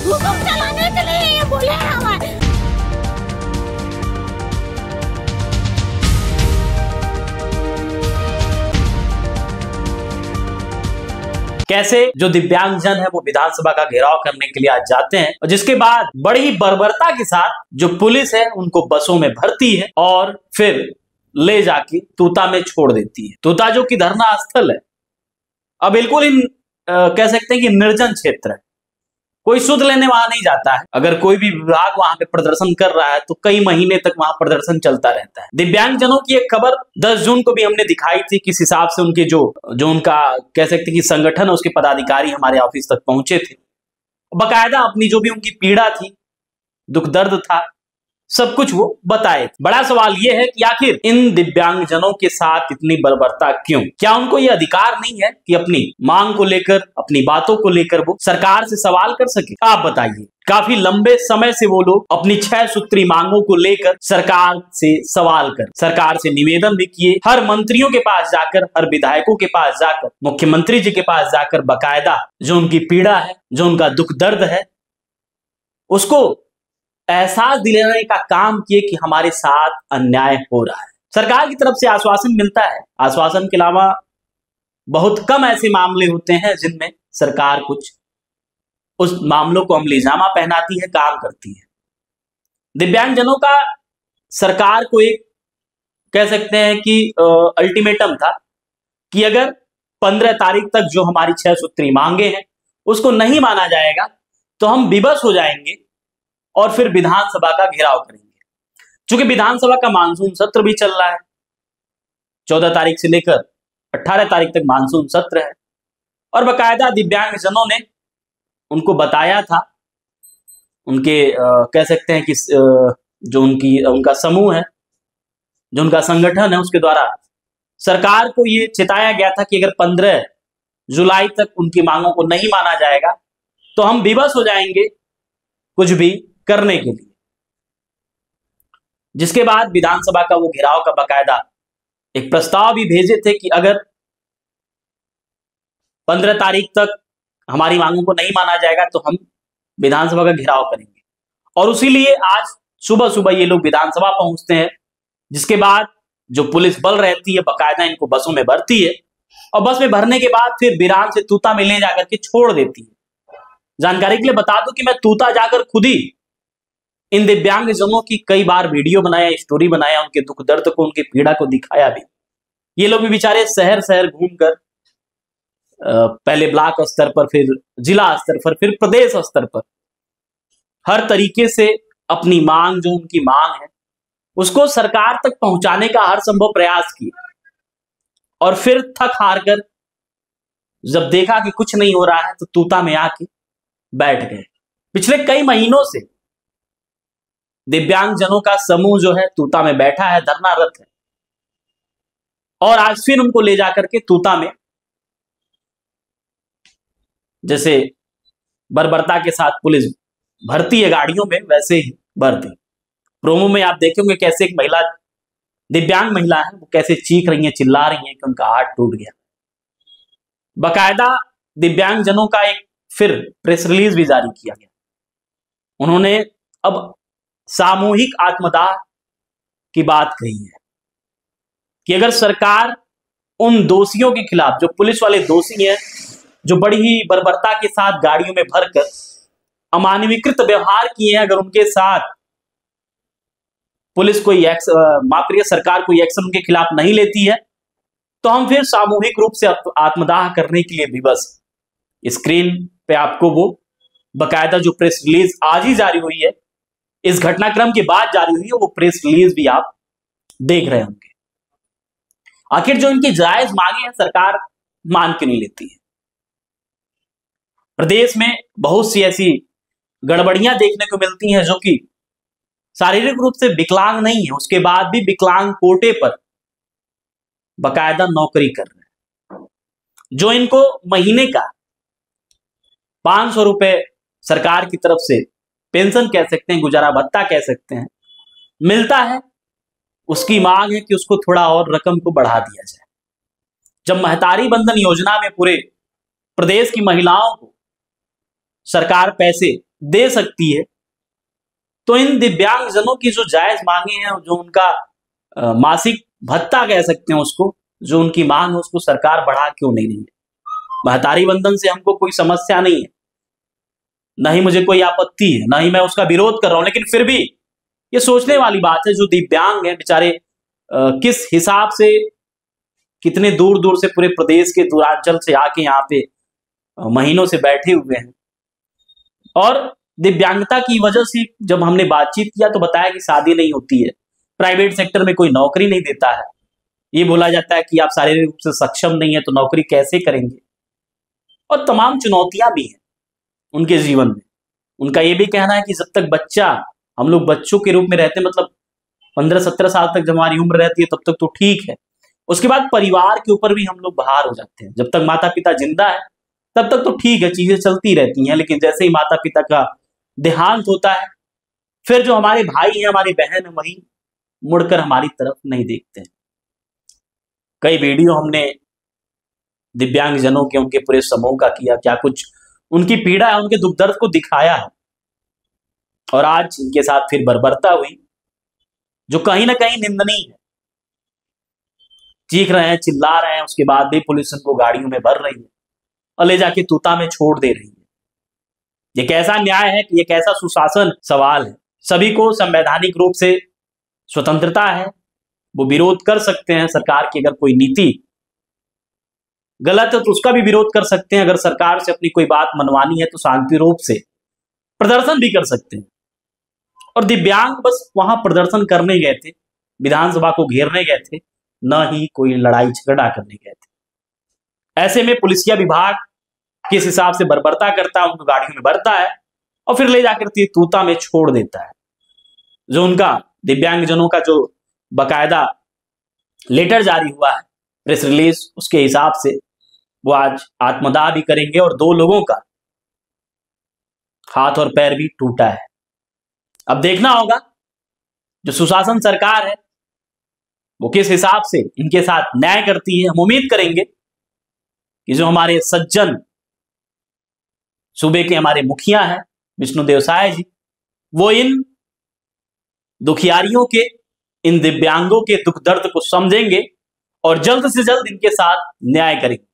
हुकुम चलाने के लिए ये बोले हमारे। कैसे जो दिव्यांगजन है वो विधानसभा का घेराव करने के लिए आज जाते हैं और जिसके बाद बड़ी बर्बरता के साथ जो पुलिस है उनको बसों में भरती है और फिर ले जाके तूता में छोड़ देती है। तूता जो कि धरना स्थल है, अब बिल्कुल कह सकते हैं कि निर्जन क्षेत्र है, कोई सुध लेने वहां नहीं जाता है। अगर कोई भी विभाग वहां पे प्रदर्शन कर रहा है तो कई महीने तक वहां प्रदर्शन चलता रहता है। दिव्यांगजनों की एक खबर 10 जून को भी हमने दिखाई थी, किस हिसाब से उनके जो उनका कह सकते हैं कि संगठन है उसके पदाधिकारी हमारे ऑफिस तक पहुंचे थे, बकायदा अपनी जो भी उनकी पीड़ा थी, दुख दर्द था, सब कुछ वो बताए। बड़ा सवाल ये है कि आखिर इन दिव्यांगजनों के साथ इतनी बर्बरता क्यों? क्या उनको ये अधिकार नहीं है कि अपनी मांग को लेकर, अपनी बातों को लेकर वो सरकार से सवाल कर सके? आप बताइए। काफी लंबे समय से वो लोग अपनी 6 सूत्री मांगों को लेकर सरकार से सवाल कर, सरकार से निवेदन भी किए, हर मंत्रियों के पास जाकर, हर विधायकों के पास जाकर, मुख्यमंत्री जी के पास जाकर बकायदा जो उनकी पीड़ा है, जो उनका दुख दर्द है, उसको एहसास दिलाने का काम किए कि हमारे साथ अन्याय हो रहा है। सरकार की तरफ से आश्वासन मिलता है, आश्वासन के अलावा बहुत कम ऐसे मामले होते हैं जिनमें सरकार कुछ उस मामलों को अमलीजामा पहनाती है, काम करती है। दिव्यांगजनों का सरकार को एक कह सकते हैं कि अल्टीमेटम था कि अगर 15 तारीख तक जो हमारी 6 सूत्री मांगे हैं उसको नहीं माना जाएगा तो हम विवश हो जाएंगे और फिर विधानसभा का घेराव करेंगे। क्योंकि विधानसभा का मानसून सत्र भी चल रहा है, 14 तारीख से लेकर 18 तारीख तक मानसून सत्र है और बकायदा दिव्यांगजनों ने उनको बताया था, उनके कह सकते हैं कि जो उनका समूह है, जो उनका संगठन है, उसके द्वारा सरकार को ये चिताया गया था कि अगर 15 जुलाई तक उनकी मांगों को नहीं माना जाएगा तो हम विवश हो जाएंगे कुछ भी करने के लिए। जिसके बाद विधानसभा का वो घेराव का बकायदा एक प्रस्ताव भी भेजे थे कि अगर 15 तारीख तक हमारी मांगों को नहीं माना जाएगा तो हम विधानसभा का घेराव करेंगे। और उसी लिए आज सुबह सुबह ये लोग विधानसभा पहुंचते हैं, जिसके बाद जो पुलिस बल रहती है बकायदा इनको बसों में भरती है और बस में भरने के बाद फिर बिरान से तूता में ले जाकर के छोड़ देती है। जानकारी के लिए बता दूं कि मैं तूता जाकर खुद ही इन दिव्यांगजनों की कई बार वीडियो बनाया, स्टोरी बनाया, उनके दुख दर्द को, उनकी पीड़ा को दिखाया भी। ये लोग भी बेचारे शहर शहर घूमकर पहले ब्लॉक स्तर पर, फिर जिला स्तर पर, फिर प्रदेश स्तर पर हर तरीके से अपनी मांग, जो उनकी मांग है उसको सरकार तक पहुंचाने का हर संभव प्रयास किया और फिर थक हार कर जब देखा कि कुछ नहीं हो रहा है तो तूता में आके बैठ गए। पिछले कई महीनों से दिव्यांगजनों का समूह जो है तूता में बैठा है, धरनारत है और आज फिर उनको ले जाकर के तूता में जैसे बर्बरता के साथ पुलिस भरती है गाड़ियों में, वैसे ही भर दी। प्रोमो में आप देखेंगे कैसे एक महिला, दिव्यांग महिला है, वो कैसे चीख रही है, चिल्ला रही है कि उनका हाथ टूट गया। बकायदा दिव्यांगजनों का एक फिर प्रेस रिलीज भी जारी किया गया। उन्होंने अब सामूहिक आत्मदाह की बात कही है कि अगर सरकार उन दोषियों के खिलाफ, जो पुलिस वाले दोषी हैं, जो बड़ी ही बर्बरता के साथ गाड़ियों में भरकर अमानवीकृत व्यवहार किए हैं, अगर उनके साथ पुलिस कोई सरकार कोई एक्शन उनके खिलाफ नहीं लेती है तो हम फिर सामूहिक रूप से आत्मदाह करने के लिए विवश। स्क्रीन पे आपको वो बकायदा जो प्रेस रिलीज आज ही जारी हुई है, इस घटनाक्रम के बाद जारी हुई है, वो प्रेस रिलीज भी आप देख रहे होंगे। आखिर जो इनकी जायज मांगे हैं सरकार मान के नहीं लेती है। प्रदेश में बहुत सी ऐसी गड़बड़ियां देखने को मिलती हैं जो कि शारीरिक रूप से विकलांग नहीं है, उसके बाद भी विकलांग कोटे पर बकायदा नौकरी कर रहे हैं। जो इनको महीने का 500 रुपए सरकार की तरफ से पेंशन कह सकते हैं, गुजारा भत्ता कह सकते हैं, मिलता है, उसकी मांग है कि उसको थोड़ा और रकम को बढ़ा दिया जाए। जब महतारी बंधन योजना में पूरे प्रदेश की महिलाओं को सरकार पैसे दे सकती है, तो इन दिव्यांगजनों की जो जायज मांगे हैं, जो उनका मासिक भत्ता कह सकते हैं उसको, जो उनकी मांग है उसको सरकार बढ़ा क्यों नहीं रही है। महतारी वंदन से हमको कोई समस्या नहीं है, न ही मुझे कोई आपत्ति है, न ही मैं उसका विरोध कर रहा हूं, लेकिन फिर भी ये सोचने वाली बात है, जो दिव्यांग है बेचारे किस हिसाब से कितने दूर दूर से पूरे प्रदेश के दूरांचल से आके यहाँ पे महीनों से बैठे हुए हैं। और दिव्यांगता की वजह से जब हमने बातचीत किया तो बताया कि शादी नहीं होती है, प्राइवेट सेक्टर में कोई नौकरी नहीं देता है, ये बोला जाता है कि आप शारीरिक रूप से सक्षम नहीं है तो नौकरी कैसे करेंगे, और तमाम चुनौतियां भी हैं उनके जीवन में। उनका ये भी कहना है कि जब तक बच्चा, हम लोग बच्चों के रूप में रहते हैं, मतलब 15-17 साल तक जब हमारी उम्र रहती है तब तक तो ठीक है, उसके बाद परिवार के ऊपर भी हम लोग भार हो जाते हैं। जब तक माता पिता जिंदा है तब तक तो ठीक है, चीजें चलती रहती हैं, लेकिन जैसे ही माता पिता का देहांत होता है, फिर जो हमारे भाई हैं, हमारी बहन है, वही मुड़कर हमारी तरफ नहीं देखते हैं। कई वीडियो हमने दिव्यांगजनों के, उनके पूरे समूह का किया, क्या कुछ उनकी पीड़ा है, उनके दुख दर्द को दिखाया है, और आज इनके साथ फिर बर्बरता हुई जो कहीं ना कहीं निंदनीय है। चीख रहे हैं, चिल्ला रहे हैं, उसके बाद भी पुलिस उनको गाड़ियों में भर रही है और ले जाके तूता में छोड़ दे रही है। ये कैसा न्याय है, ये कैसा सुशासन सवाल है। सभी को संवैधानिक रूप से स्वतंत्रता है, वो विरोध कर सकते हैं सरकार की, अगर कोई नीति गलत है तो उसका भी विरोध कर सकते हैं, अगर सरकार से अपनी कोई बात मनवानी है तो शांति रूप से प्रदर्शन भी कर सकते हैं। और दिव्यांग बस वहां प्रदर्शन करने गए थे, विधानसभा को घेरने गए थे, न ही कोई लड़ाई झगड़ा करने गए थे। ऐसे में पुलिसिया विभाग किस हिसाब से बर्बरता करता है, उनको गाड़ियों में भरता है और फिर ले जाकर तूता में छोड़ देता है। जो उनका दिव्यांगजनों का जो बकायदा लेटर जारी हुआ है, प्रेस रिलीज, उसके हिसाब से वो आज आत्मदाह भी करेंगे और 2 लोगों का हाथ और पैर भी टूटा है। अब देखना होगा जो सुशासन सरकार है वो किस हिसाब से इनके साथ न्याय करती है। हम उम्मीद करेंगे कि जो हमारे सज्जन सूबे के हमारे मुखिया हैं विष्णुदेव साय जी, वो इन दुखियारियों के, इन दिव्यांगों के दुख दर्द को समझेंगे और जल्द से जल्द इनके साथ न्याय करेंगे।